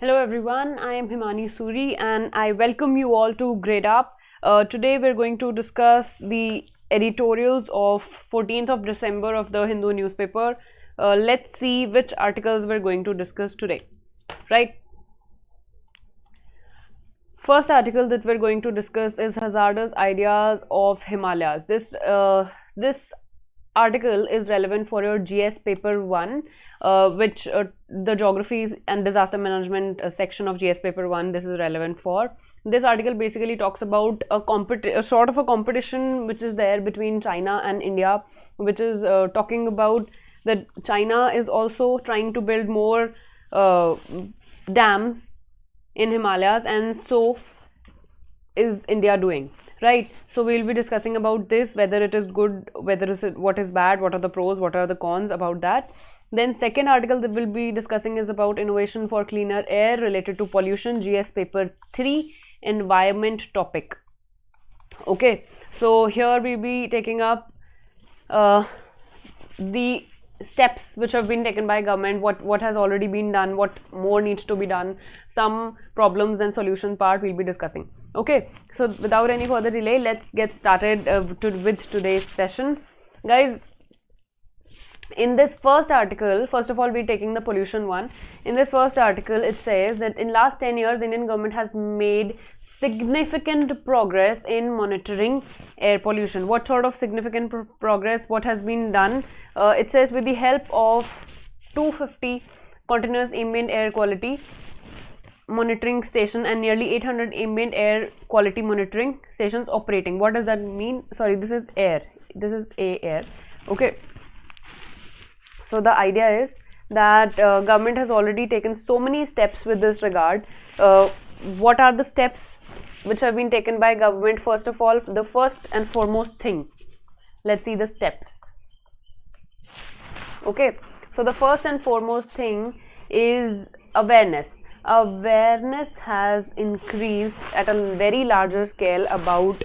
Hello everyone, I am Himani Suri and I welcome you all to Gradeup. Today we're going to discuss the editorials of 14th of December of the Hindu newspaper. Let's see which articles we're going to discuss today. Right. First article that we're going to discuss is Hazardous Ideas of Himalayas. This article is relevant for your GS paper 1, which the geography and disaster management section of GS paper 1 this is relevant for. This article basically talks about a sort of a competition which is there between China and India, which is talking about that China is also trying to build more dams in Himalayas, and so is India doing. Right, so we'll be discussing about this, whether it is good, what is bad, what are the pros, what are the cons about that. Then second article that we'll be discussing is about innovation for cleaner air related to pollution, GS paper 3, environment topic. Okay, so here we'll be taking up the steps which have been taken by government, what has already been done, what more needs to be done, some problems and solution part we'll be discussing. Okay, so without any further delay, let's get started with today's session, guys. In this first article, first of all, we're taking the pollution one. In this first article, it says that in last 10 years, Indian government has made significant progress in monitoring air pollution. What sort of significant progress? What has been done? It says with the help of 250 continuous ambient air quality monitoring station and nearly 800 ambient air quality monitoring stations operating. What does that mean? Sorry, this is air. This is air. Okay. So the idea is that government has already taken so many steps with this regard. What are the steps which have been taken by government? First of all, the first and foremost thing, let's see the steps. Okay, so the first and foremost thing is awareness. Awareness has increased at a very larger scale about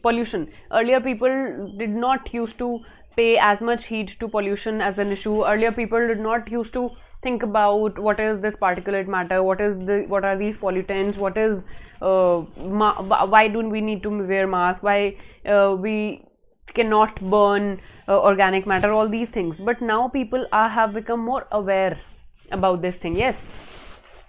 pollution. Earlier people did not used to pay as much heed to pollution as an issue. Earlier people did not used to think about what is this particulate matter, what are these pollutants, what is why do we need to wear masks, why we cannot burn organic matter, all these things. But now people have become more aware about this thing. Yes,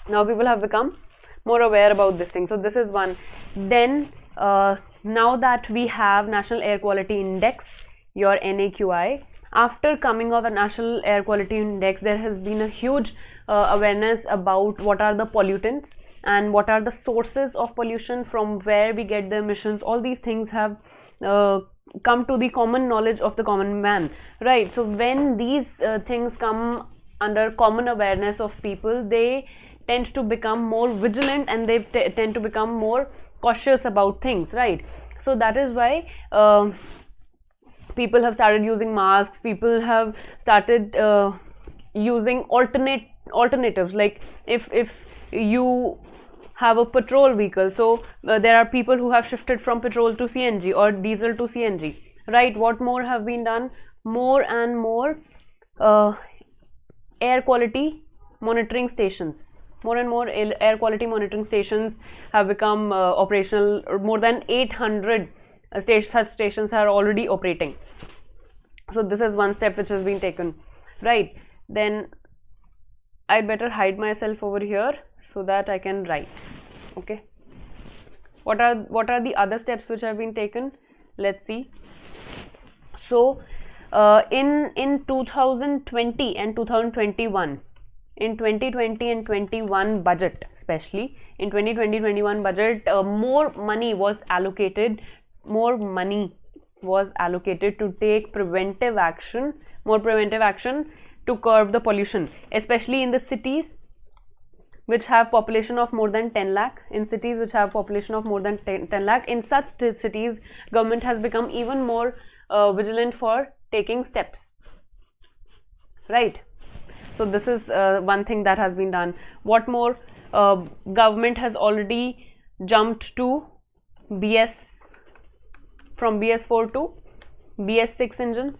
now people have become more aware about this thing. So this is one. Then now that we have National Air Quality Index, your NAQI, after coming of a National Air Quality Index, there has been a huge awareness about what are the pollutants and what are the sources of pollution, from where we get the emissions. All these things have come to the common knowledge of the common man, right? So when these things come under common awareness of people, they tend to become more vigilant and they tend to become more cautious about things, right? So that is why people have started using masks. People have started using alternatives, like if you have a petrol vehicle, so there are people who have shifted from petrol to CNG or diesel to CNG, right? What more have been done? More and more air quality monitoring stations. More and more air quality monitoring stations have become operational. More than 800 such stations are already operating. So this is one step which has been taken, right? Then I'd better hide myself over here so that I can write. Okay, what are the other steps which have been taken? Let's see. So in 2020 and 2021, in 2020 and 21 budget, especially in 2020-21 budget, more money was allocated to take preventive action, more preventive action to curb the pollution, especially in the cities which have population of more than 10 lakh. In cities which have population of more than 10 lakh, in such cities, government has become even more vigilant for taking steps, right? So this is one thing that has been done. What more? Government has already jumped to from BS4 to BS6 engines,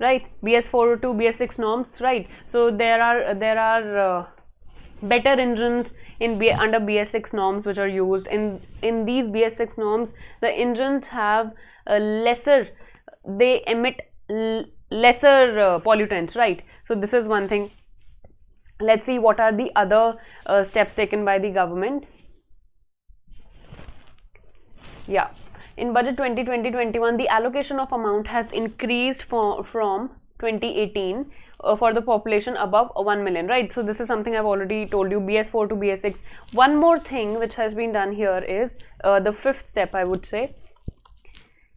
right? BS4 to BS6 norms, right? So there are better engines under BS6 norms which are used. In these BS6 norms, the engines have they emit lesser pollutants, right? So this is one thing. Let's see what are the other steps taken by the government. Yeah, in budget 2020-21, the allocation of amount has increased from 2018 for the population above 1 million, right? So this is something I've already told you, BS4 to BS6. One more thing which has been done here is the fifth step, I would say,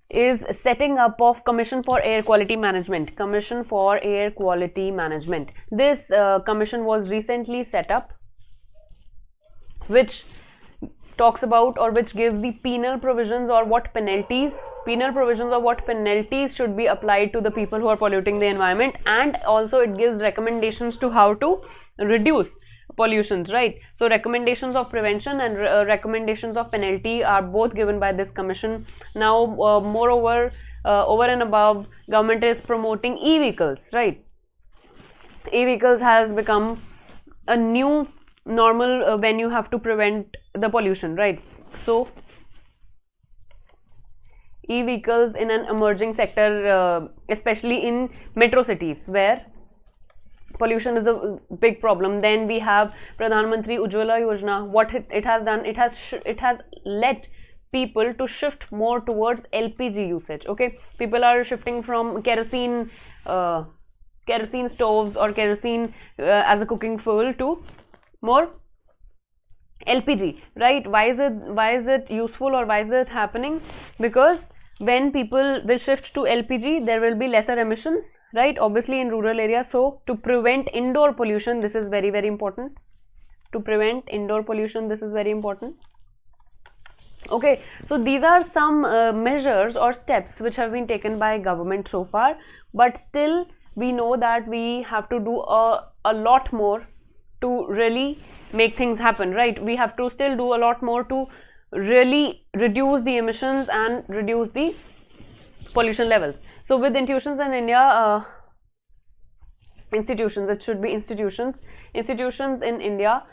is setting up of Commission for Air Quality Management. Commission for Air Quality Management. This commission was recently set up, which talks about, or which gives the penal provisions or what penalties should be applied to the people who are polluting the environment, and also it gives recommendations to how to reduce pollutions, right? So recommendations of prevention and recommendations of penalty are both given by this commission. Now moreover, over and above, government is promoting e-vehicles, right? E-vehicles has become a new normal when you have to prevent the pollution, right? So e-vehicles in an emerging sector, especially in metro cities where pollution is a big problem. Then we have Pradhan Mantri Ujjwala Yojana. What it has done, it has led people to shift more towards LPG usage. Okay, people are shifting from kerosene stoves or kerosene as a cooking fuel to more LPG, right? Why is it useful, or why is it happening? Because when people will shift to LPG, there will be lesser emissions, right? Obviously in rural areas. So to prevent indoor pollution, this is very, very important. To prevent indoor pollution, this is very important. Okay, so these are some measures or steps which have been taken by government so far, but still we know that we have to do a lot more to really make things happen, right? We have to still do a lot more to really reduce the emissions and reduce the pollution levels. So with institutions in India, it should be institutions in India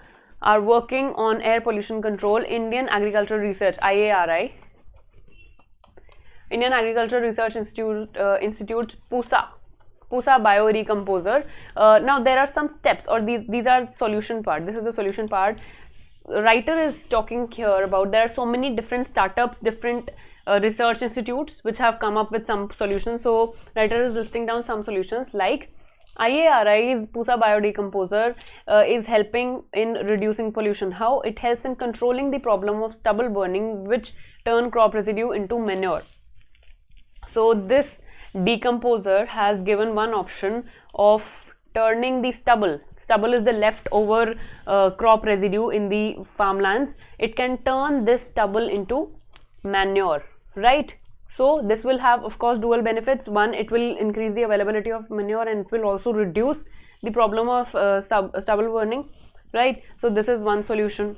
are working on air pollution control. Indian Agricultural Research, IARI, Indian Agricultural Research Institute, PUSA biorecomposer. Now there are some steps, or these are solution part. This is the solution part. Writer is talking here about there are so many different startups, different research institutes which have come up with some solutions. So writer is listing down some solutions like IARI's PUSA biodecomposer is helping in reducing pollution. How? It helps in controlling the problem of stubble burning, which turn crop residue into manure. So this decomposer has given one option of turning the stubble is the leftover crop residue in the farmlands. It can turn this stubble into manure, right? So this will have, of course, dual benefits. One, it will increase the availability of manure, and it will also reduce the problem of stubble burning, right? So this is one solution.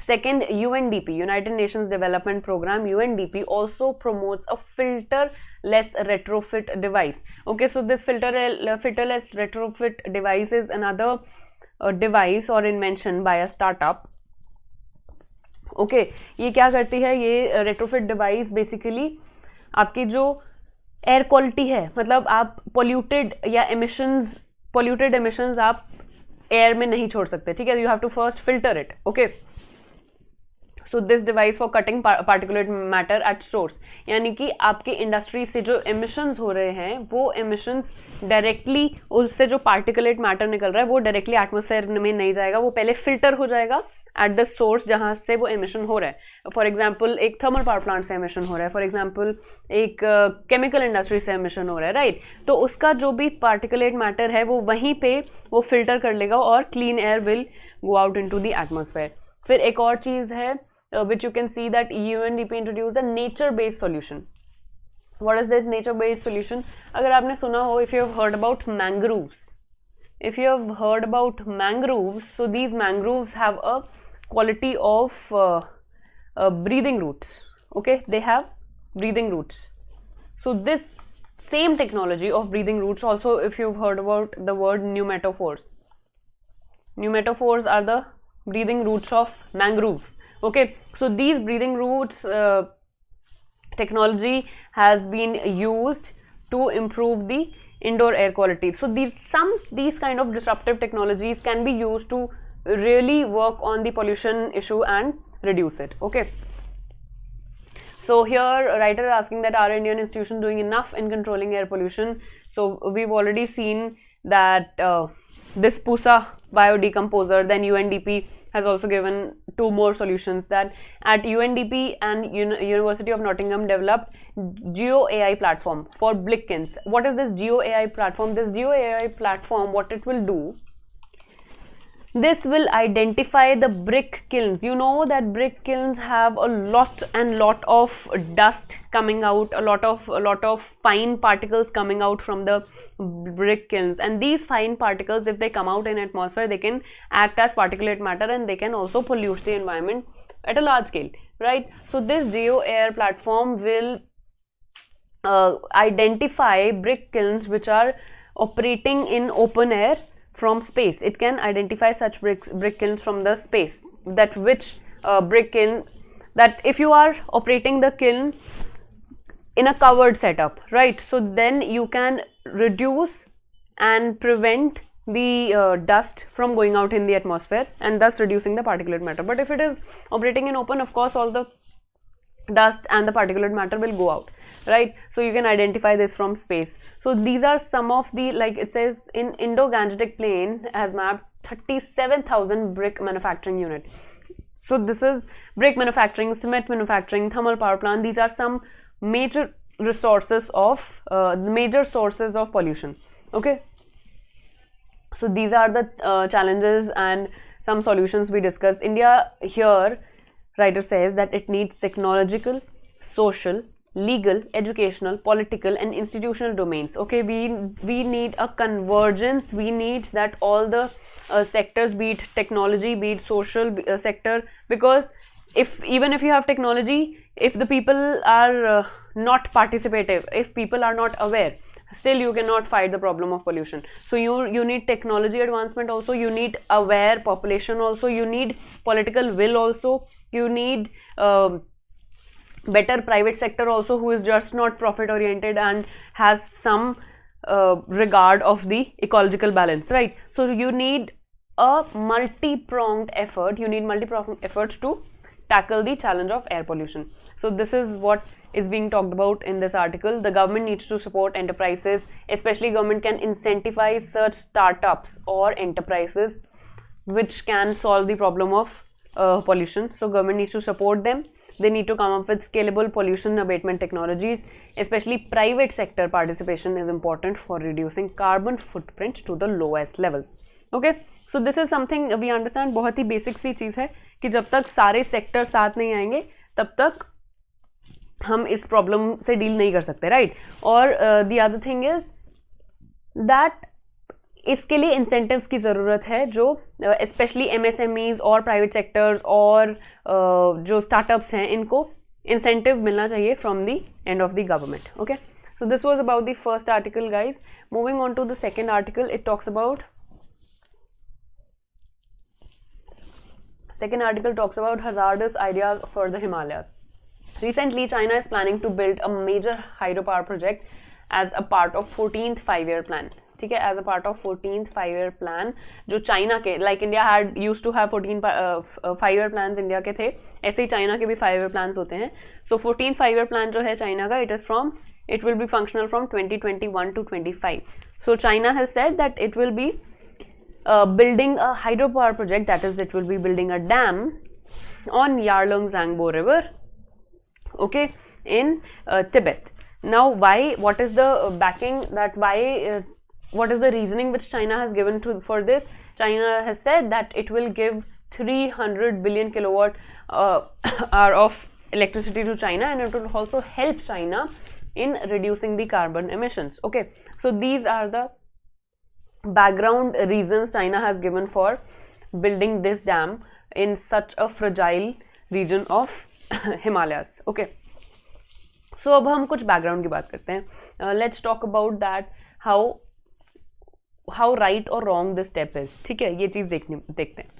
Second, UNDP, United Nations Development Program, UNDP also promotes a filterless retrofit device. Okay, so this filterless retrofit device is another device or invention by a startup. Okay, ये क्या करती है? ये retrofit device basically आपकी जो air quality है, मतलब आप polluted emissions आप air में नहीं छोड़ सकते, ठीक है? You have to first filter it. Okay. So this device for cutting particulate matter at source, यानी कि आपके इंडस्ट्री से जो emissions हो रहे हैं वो emissions directly उससे जो particulate matter निकल रहा है वो directly atmosphere में नहीं जाएगा, वो पहले filter हो जाएगा at the source जहाँ से वो emission हो रहा है. For example एक thermal power plant से emission हो रहा है, for example एक chemical industry से emission हो रहा है, right? तो उसका जो भी particulate matter है वो वहीं पे वो filter कर लेगा और clean air will go out into the atmosphere. फिर एक और चीज़ है which you can see that UNDP introduced a nature-based solution. What is this nature-based solution? अगर आपने सुना हो, if you have heard about mangroves, so these mangroves have a quality of breathing roots. Okay, they have breathing roots. So this same technology of breathing roots, also if you've heard about the word pneumatophores. Pneumatophores are the breathing roots of mangroves. Okay, so these breathing roots technology has been used to improve the indoor air quality. So these kind of disruptive technologies can be used to really work on the pollution issue and reduce it. Okay, so here writer is asking that are Indian institutions doing enough in controlling air pollution? So we've already seen that this PUSA biodecomposer, then UNDP has also given 2 more solutions, that at UNDP and University of Nottingham developed GeoAI platform for brick kilns. What is this GeoAI platform? This GeoAI platform, what it will do, this will identify the brick kilns. You know that brick kilns have a lot of dust coming out, a lot of fine particles coming out from the brick kilns, and these fine particles, if they come out in atmosphere, they can act as particulate matter and they can also pollute the environment at a large scale, right? So this GeoAir platform will identify brick kilns which are operating in open air from space. It can identify such brick kilns from the space, that which brick kiln, that if you are operating the kiln in a covered setup, right, so then you can reduce and prevent the dust from going out in the atmosphere and thus reducing the particulate matter. But if it is operating in open, of course all the dust and the particulate matter will go out, right? So you can identify this from space. So these are some of the, like it says, in Indo-Gangetic Plain has mapped 37,000 brick manufacturing units. So this is brick manufacturing, cement manufacturing, thermal power plant. These are some major resources of major sources of pollution. Okay, so these are the challenges and some solutions we discussed. India, here writer says that it needs technological, social, legal, educational, political and institutional domains. Okay, we need a convergence. We need that all the sectors, be it technology, be it social sector, because even if you have technology, if the people are not participative, if people are not aware, still you cannot fight the problem of pollution. So you need technology advancement also, you need aware population also, you need political will also, you need better private sector also, who is just not profit oriented and has some regard of the ecological balance, right? So you need a multi-pronged effort, you need multi-pronged efforts to tackle the challenge of air pollution. So this is what is being talked about in this article. The government needs to support enterprises, especially government can incentivize such startups or enterprises which can solve the problem of pollution. So government needs to support them. They need to come up with scalable pollution abatement technologies. Especially private sector participation is important for reducing carbon footprint to the lowest levels. Okay, so this is something we understand. बहुत ही basic सी चीज़ है कि जब तक सारे sector साथ नहीं आएंगे तब तक हम इस प्रॉब्लम से डील नहीं कर सकते, राइट? और the other thing is that इसके लिए इंसेंटिव्स की ज़रूरत है, जो स्पेशली एमएसएमईज और प्राइवेट सेक्टर्स और जो स्टार्टअप्स हैं, इनको इंसेंटिव मिलना चाहिए from the end of the government. Okay, so this was about the first article, guys. Moving on to the second article, it talks about hazardous ideas for the Himalayas. Recently, China is planning to build a major hydropower project as a part of 14th five-year plan. ठीक है, as a part of 14th five-year plan, जो China के, like India had used to have 14 five-year plans India के थे, ऐसे ही China के भी 5-year plans होते हैं. So 14th five-year plan जो है चाइना का, it will be functional from 2021 to 25. So China has said that it will be building a hydropower project, that is, it will be building a dam on Yarlung-Zangbo River, okay, in Tibet. Now, why? What is the backing? That why? What is the reasoning which China has given for this? China has said that it will give 300 billion kilowatt hour of electricity to China, and it will also help China in reducing the carbon emissions. Okay, so these are the background reasons China has given for building this dam in such a fragile region of Himalayas. Okay, so अब हम कुछ background की बात करते हैं. Let's talk about that, how how right और wrong this step is. ठीक है, ये चीज देखते हैं.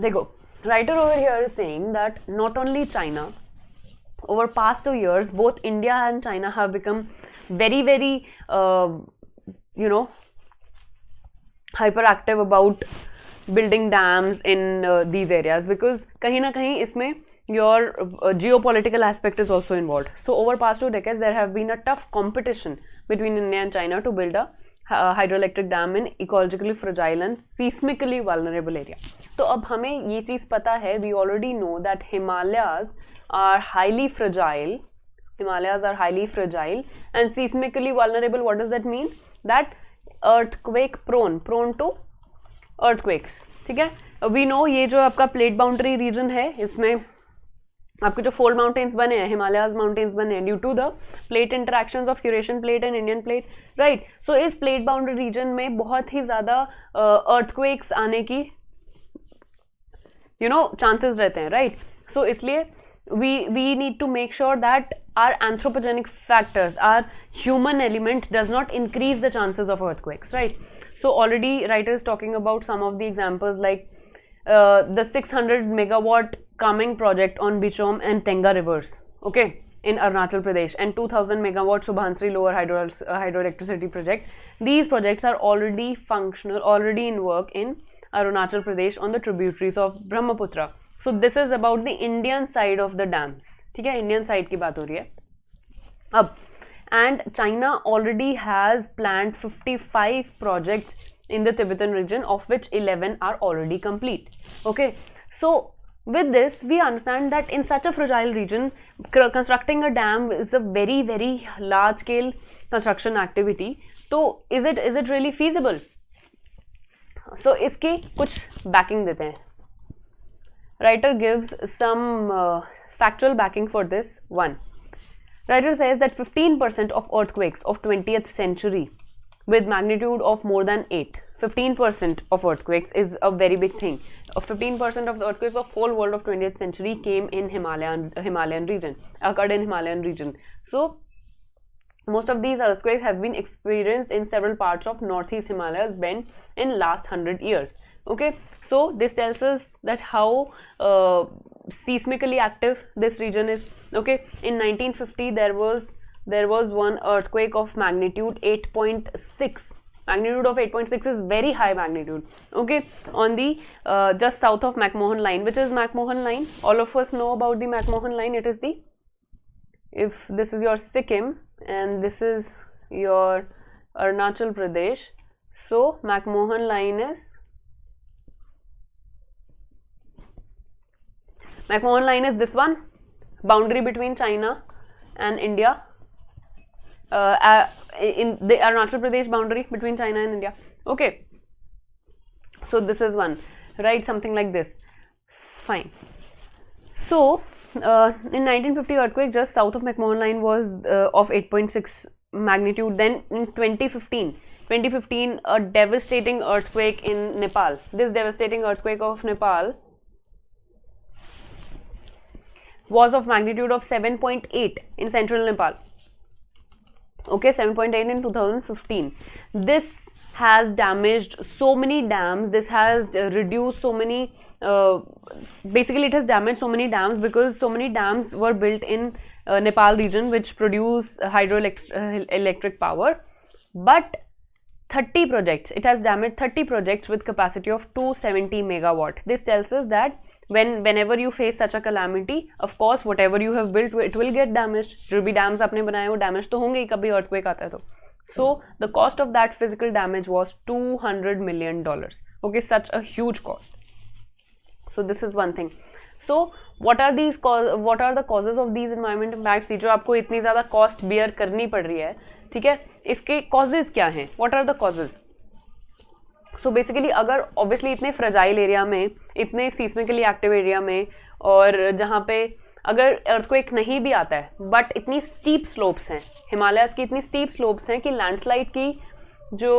देखो, writer over here is saying that not only China, over past 2 years, both India and China have become very hyperactive about building dams in these areas, because kahin na kahin isme your geopolitical aspect is also involved. So over past 2 decades there have been a tough competition between India and China to build a hydroelectric dam in ecologically fragile and seismically vulnerable area. तो अब हमें ये चीज पता है, we already know that Himalayas are highly fragile and seismically vulnerable. What does that mean? That earthquake prone to earthquakes. ठीक है, we know ये जो आपका plate boundary region है, इसमें आपके जो फोल्ड माउंटेन्स बने हैं, हिमालयाज माउंटेन्स बने हैं due to the plate interactions of Eurasian plate and Indian plate, right. So इस प्लेट बाउंड्री रीजन में बहुत ही ज्यादा अर्थक्वेक्स आने की चांसेस रहते हैं, राइट. सो इसलिए we need to make sure that our anthropogenic factors, our human element does not increase the chances of earthquakes, right. So already writer is talking about some of the examples like the 600 megawatt calming project on Bichom and Tenga rivers, okay, in Arunachal Pradesh, and 2000 megawatt Subhansri lower hydroelectricity project. These projects are already functional, already in work in Arunachal Pradesh on the tributaries of Brahmaputra. So this is about the Indian side of the dams. ठीक है, Indian side की बात हो रही है अब. And China already has planned 55 projects in the Tibetan region, of which 11 are already complete. Okay, so with this we understand that in such a fragile region, constructing a dam is a very large scale construction activity. So is it really feasible? So इसकी कुछ backing देते हैं. Writer gives some factual backing for this. One, writer says that 15% of earthquakes of 20th century with magnitude of more than 8, 15% of earthquakes is a very big thing. 15% of the earthquakes of whole world of 20th century came in Himalayan region, occurred in Himalayan region. So most of these earthquakes have been experienced in several parts of northeast Himalayas bend in last 100 years. Okay, so this tells us that how seismically active this region is. Okay, in 1950 there was one earthquake of magnitude 8.6. Magnitude of 8.6 is very high magnitude. Okay, on the just south of McMahon line. Which is McMahon line? All of us know about the McMahon line. It is the, if this is your Sikkim and this is your Arunachal Pradesh, so McMahon line is this one, boundary between China and India. In the Arunachal Pradesh boundary between China and India. Okay, so this is one, right, something like this. Fine. So in 1950 earthquake just south of McMahon line was of 8.6 magnitude. Then in 2015 a devastating earthquake in Nepal. This devastating earthquake of Nepal was of magnitude of 7.8 in central Nepal. Okay, 7.8 in 2015. This has damaged so many dams. This has reduced so many, basically it has damaged so many dams because so many dams were built in Nepal region which produce hydroelectric power. But 30 projects, it has damaged 30 projects with capacity of 270 megawatt. This tells us that whenever you face such a calamity, of course whatever you have built, it will get damaged. जो भी dams आपने बनाए वो damage तो होंगे ही कभी earthquake आता है तो. So the cost of that physical damage was $200 million. Okay, such a huge cost. So this is one thing. So what are the causes of these environment impacts? जो आपको इतनी ज़्यादा cost bear करनी पड़ रही है, ठीक है, इसके causes क्या हैं? What are the causes? So basically अगर obviously इतने fragile area में, इतने seismically active area में, और जहाँ पे अगर earthquake नहीं भी आता है but इतनी steep slopes हैं, हिमालयाज की इतनी steep slopes हैं कि landslide की जो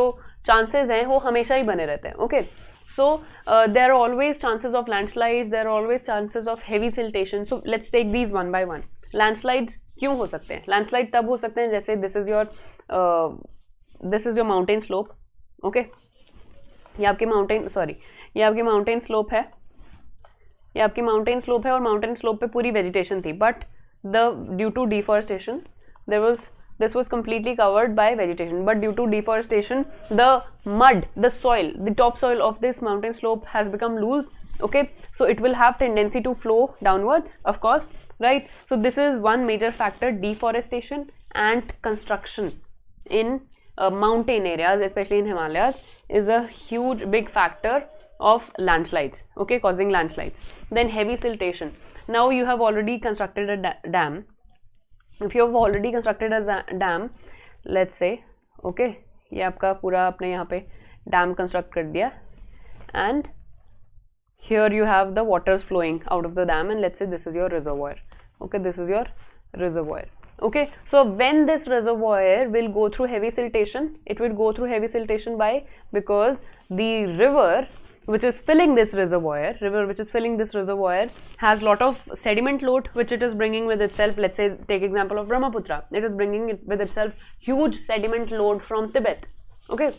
chances हैं वो हमेशा ही बने रहते हैं. Okay, so there are always chances of landslides, there are always chances of heavy siltation. So let's take these one by one. Landslides क्यों हो सकते हैं? लैंडस्लाइड तब हो सकते हैं जैसे this is your this is your mountain slope, okay, ये आपकी माउंटेन स्लोप है, ये आपकी माउंटेन स्लोप है, और माउंटेन स्लोप पे पूरी वेजिटेशन थी, but due to deforestation this was completely covered by vegetation, but due to deforestation the mud, the soil, the topsoil of this mountain slope has become loose, okay, so it will have tendency to flow downwards, of course, right? So this is one major factor, deforestation and construction in mountain areas, especially in Himalayas, is a huge big factor of landslides, okay, causing landslides. Then heavy siltation. Now you have already constructed a dam. If you have already constructed a dam, let's say, okay, ये आपका पूरा आपने यहाँ पे dam construct कर दिया, and here you have the waters flowing out of the dam, and let's say this is your reservoir, okay, this is your reservoir, okay. So when this reservoir will go through heavy siltation, it will go through heavy siltation because the river which is filling this reservoir, has lot of sediment load which it is bringing with itself. Let's say, take example of Brahmaputra, it is bringing it with itself huge sediment load from Tibet, okay.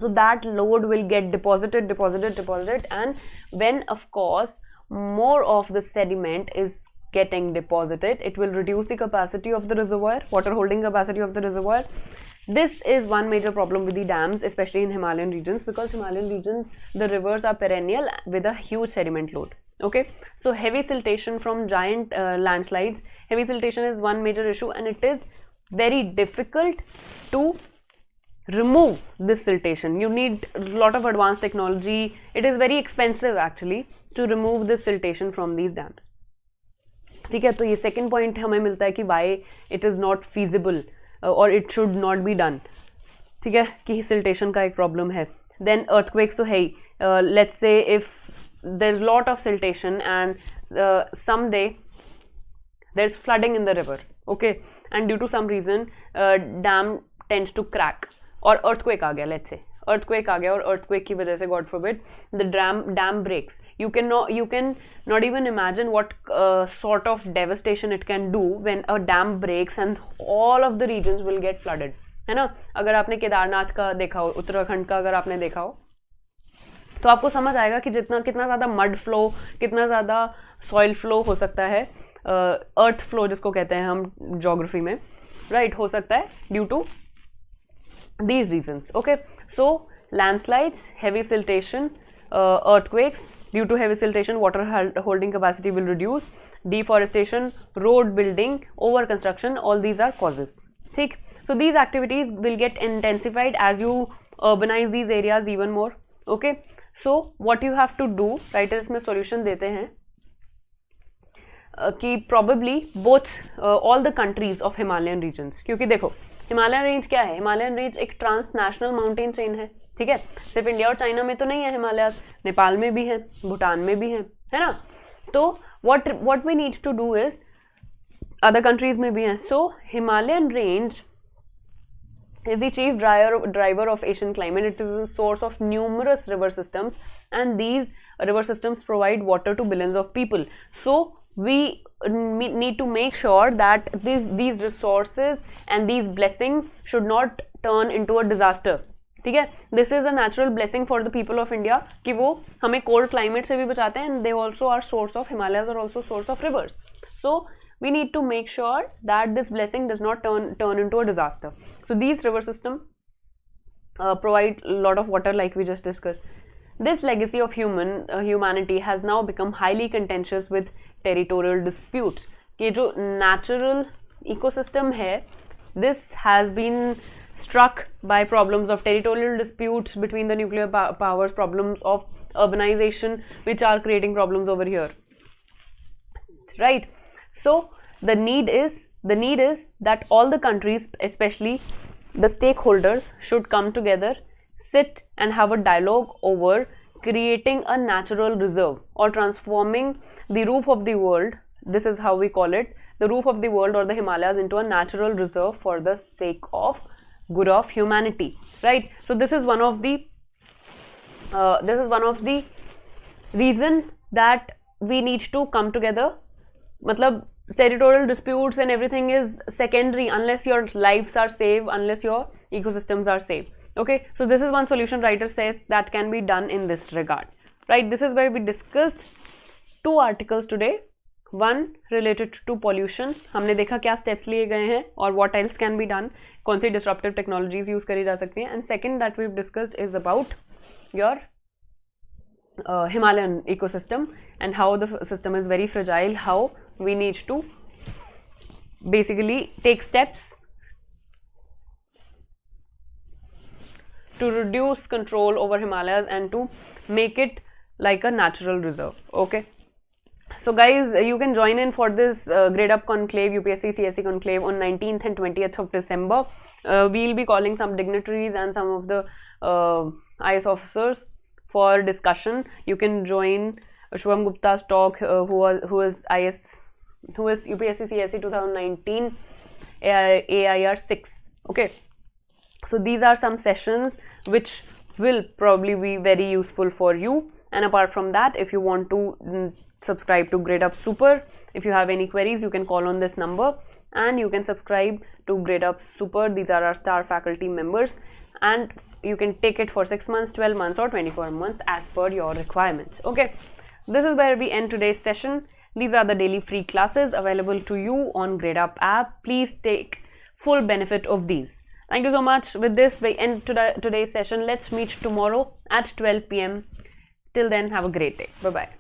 So that load will get deposited, and when of course more of the sediment is getting deposited, it will reduce the capacity of the reservoir, water holding capacity of the reservoir. This is one major problem with the dams, especially in Himalayan regions, because Himalayan regions, the rivers are perennial with a huge sediment load, okay. So heavy siltation from giant landslides, heavy siltation is one major issue, and it is very difficult to remove this siltation. You need a lot of advanced technology. It is very expensive actually to remove this siltation from these dams, ठीक है. तो ये second point हमें मिलता है कि why it is not feasible or it should not be done, ठीक है, कि siltation का एक problem है. Then earthquakes तो है ही. Let's say if there's lot of siltation and someday there's flooding in the river, okay, and due to some reason dam tends to crack, और earthquake आ गया, let's say earthquake आ गया, और earthquake की वजह से God forbid the dam breaks. You can not even imagine what sort of devastation it can do when a dam breaks and all of the regions will get flooded, है ना. अगर आपने केदारनाथ का देखा हो, उत्तराखंड का अगर आपने देखा हो, तो आपको समझ आएगा कि कितना ज़्यादा मड फ्लो, कितना ज़्यादा सॉइल फ्लो हो सकता है, अर्थ फ्लो जिसको कहते हैं हम ज्योग्राफी में, राइट, हो सकता है due to these reasons, okay. So landslides, heavy siltation, earthquakes. Due to heavy siltation, water holding capacity will reduce. Deforestation, road building, over construction, all these are causes, ठीक. So these activities will get intensified as you urbanize these areas even more, okay. So what you have to do, writers इसमें solution देते हैं कि probably both all the countries of Himalayan regions, क्योंकि देखो Himalayan range क्या है, Himalayan range एक transnational mountain chain है, ठीक है. सिर्फ इंडिया और चाइना में तो नहीं है हिमालय, नेपाल में भी है, भूटान में भी है ना. तो what we need to do is, other countries में भी है. So Himalayan range is the chief driver of Asian climate. It is the source of numerous river systems, and these river systems provide water to billions of people. So we need to make sure that these resources and these blessings should not turn into a disaster, ठीक है. This is a natural blessing for the people of India कि वो हमें cold climate से भी बचाते हैं, and they also are source of, Himalayas are also source of rivers. So we need to make sure that this blessing does not turn into a disaster. So these river systems provide a lot of water, like we just discussed. This legacy of humanity has now become highly contentious with territorial disputes. कि जो natural ecosystem है, this has been struck by problems of territorial disputes between the nuclear powers, problems of urbanization, which are creating problems over here, right. So the need is that all the countries, especially the stakeholders, should come together, sit and have a dialogue over creating a natural reserve or transforming the roof of the world, this is how we call it, the roof of the world or the Himalayas, into a natural reserve for the sake of good of humanity, right. So this is one of the reason that we need to come together. मतलब territorial disputes and everything is secondary unless your lives are safe, unless your ecosystems are safe. Okay, so this is one solution writer says that can be done in this regard, right? This is where we discussed 2 articles today. One related to pollution, हमने देखा क्या steps लिए गए हैं और what else can be done, कौन सी disruptive technologies use करी जा सकती हैं, and second that we've discussed is about your Himalayan ecosystem and how the system is very fragile, how we need to basically take steps to reduce control over Himalayas and to make it like a natural reserve. Okay, so guys, you can join in for this Gradeup Conclave, UPSC CSE Conclave on 19th and 20th of December. We'll be calling some dignitaries and some of the IAS officers for discussion. You can join Shubham Gupta's talk, who is UPSC CSE 2019 AIR 6. Okay, so these are some sessions which will probably be very useful for you. And apart from that, if you want to subscribe to Gradeup Super, if you have any queries, you can call on this number and you can subscribe to Gradeup Super. These are our star faculty members, and you can take it for 6 months, 12 months or 24 months as per your requirements. Okay, this is where we end today's session. These are the daily free classes available to you on Gradeup app. Please take full benefit of these. Thank you so much. With this, we end today's session. Let's meet tomorrow at 12 p.m. Till then, have a great day. Bye-bye.